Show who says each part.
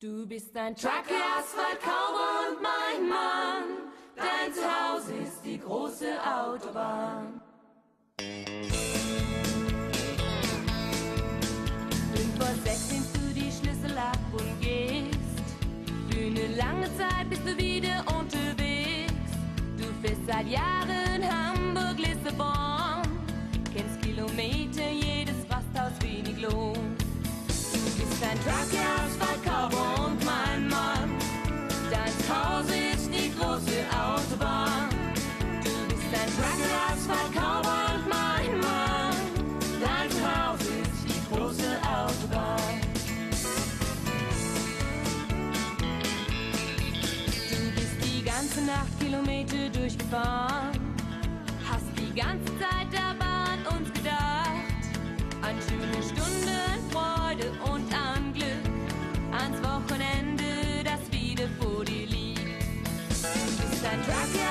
Speaker 1: Du bist ein Trucker, Asphalt, Cowboy und mein Mann. Dein Zuhause ist die große Autobahn. 5:06 nimmst du die Schlüssel ab und gehst. Für eine lange Zeit bist du wieder unterwegs. Du fährst seit Jahren Hamburg-Lissabon. Kennst Kilometer, jedes Rasthaus wenig Lohn. Du bist ein Trucker, Asphalt, Cowboy und mein Mann. Dein Zuhause ist die große Autobahn. Du bist ein Trucker, Asphalt, Cowboy und mein Mann. Dein Zuhause ist die große Autobahn. Du bist die ganze Nacht Kilometer durchgefahren. Hast die ganze Zeit aber an uns gedacht. An schöne Stunden, Freude und an Glück. Ans Wochenende, das wieder vor dir liegt. Du bist ein Trucker.